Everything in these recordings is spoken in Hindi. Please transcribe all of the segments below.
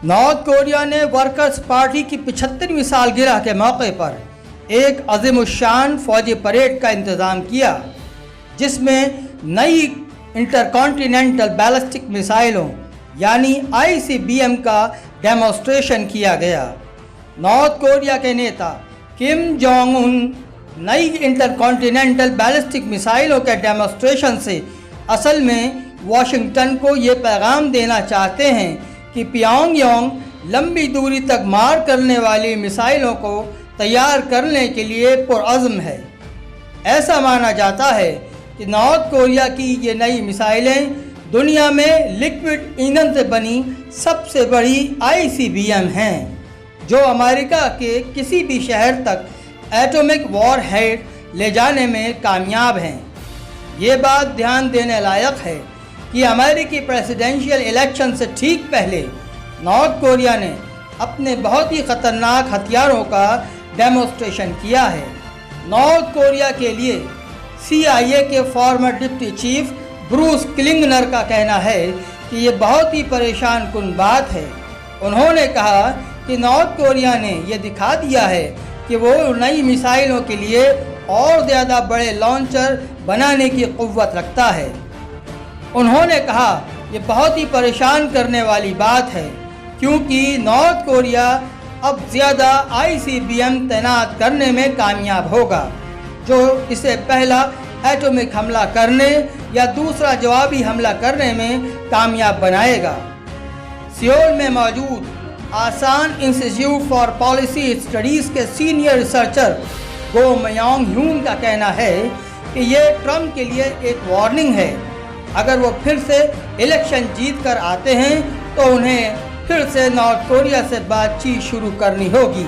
नॉर्थ कोरिया ने वर्कर्स पार्टी की 75वीं सालगिरह के मौके पर एक अज़ीमुश्शान फौजी परेड का इंतज़ाम किया, जिसमें नई इंटरकॉन्टिनेंटल बैलिस्टिक मिसाइलों यानी ICBM का डेमोस्ट्रेशन किया गया। नॉर्थ कोरिया के नेता किम जोंग उन नई इंटरकॉन्टिनेंटल बैलिस्टिक मिसाइलों के डेमोस्ट्रेशन से असल में वाशिंगटन को ये पैगाम देना चाहते हैं कि प्योंगयांग लंबी दूरी तक मार करने वाली मिसाइलों को तैयार करने के लिए पुरअज़्म है। ऐसा माना जाता है कि नॉर्थ कोरिया की ये नई मिसाइलें दुनिया में लिक्विड ईंधन से बनी सबसे बड़ी ICBM हैं, जो अमेरिका के किसी भी शहर तक एटॉमिक वॉर हेड ले जाने में कामयाब हैं। ये बात ध्यान देने लायक है कि अमेरिकी प्रेसिडेंशियल इलेक्शन से ठीक पहले नॉर्थ कोरिया ने अपने बहुत ही ख़तरनाक हथियारों का डेमोस्ट्रेशन किया है। नॉर्थ कोरिया के लिए CIA के फॉर्मर डिप्टी चीफ ब्रूस क्लिंगनर का कहना है कि ये बहुत ही परेशान कुन बात है। उन्होंने कहा कि नॉर्थ कोरिया ने यह दिखा दिया है कि वो नई मिसाइलों के लिए और ज़्यादा बड़े लॉन्चर बनाने की क़ुव्वत रखता है। उन्होंने कहा ये बहुत ही परेशान करने वाली बात है, क्योंकि नॉर्थ कोरिया अब ज़्यादा ICBM तैनात करने में कामयाब होगा, जो इसे पहला एटॉमिक हमला करने या दूसरा जवाबी हमला करने में कामयाब बनाएगा। सियोल में मौजूद आसान इंस्टीट्यूट फॉर पॉलिसी स्टडीज़ के सीनियर रिसर्चर गो मयांग ह्यून का कहना है कि ये ट्रंप के लिए एक वार्निंग है। अगर वो फिर से इलेक्शन जीत कर आते हैं तो उन्हें फिर से नॉर्थ कोरिया से बातचीत शुरू करनी होगी,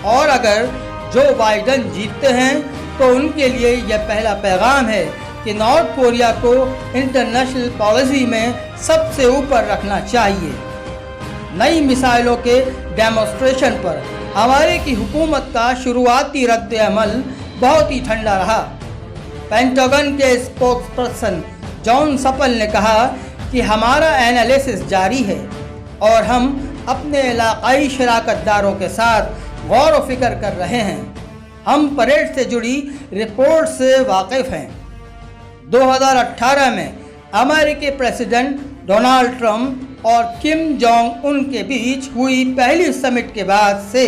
और अगर जो बाइडन जीतते हैं तो उनके लिए यह पहला पैगाम है कि नॉर्थ कोरिया को इंटरनेशनल पॉलिसी में सबसे ऊपर रखना चाहिए। नई मिसाइलों के डेमोस्ट्रेशन पर अमेरिकी हुकूमत का शुरुआती रद्द-ए-अमल बहुत ही ठंडा रहा। पेंटागन के स्पोक्सपर्सन जॉन सपल ने कहा कि हमारा एनालिसिस जारी है और हम अपने इलाकाई शराकतदारों के साथ गौर व फिक्र कर रहे हैं। हम परेड से जुड़ी रिपोर्ट से वाकिफ़ हैं। 2018 में अमेरिकी प्रेसिडेंट डोनाल्ड ट्रंप और किम जोंग उन के बीच हुई पहली समिट के बाद से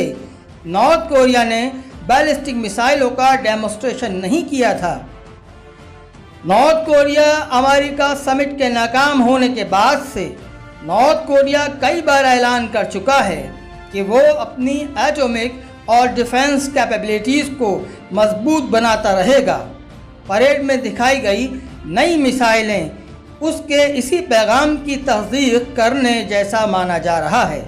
नॉर्थ कोरिया ने बैलिस्टिक मिसाइलों का डेमोस्ट्रेशन नहीं किया था। नॉर्थ कोरिया अमेरिका समिट के नाकाम होने के बाद से नॉर्थ कोरिया कई बार ऐलान कर चुका है कि वो अपनी एटॉमिक और डिफेंस कैपेबिलिटीज़ को मजबूत बनाता रहेगा। परेड में दिखाई गई नई मिसाइलें उसके इसी पैगाम की तस्दीक करने जैसा माना जा रहा है।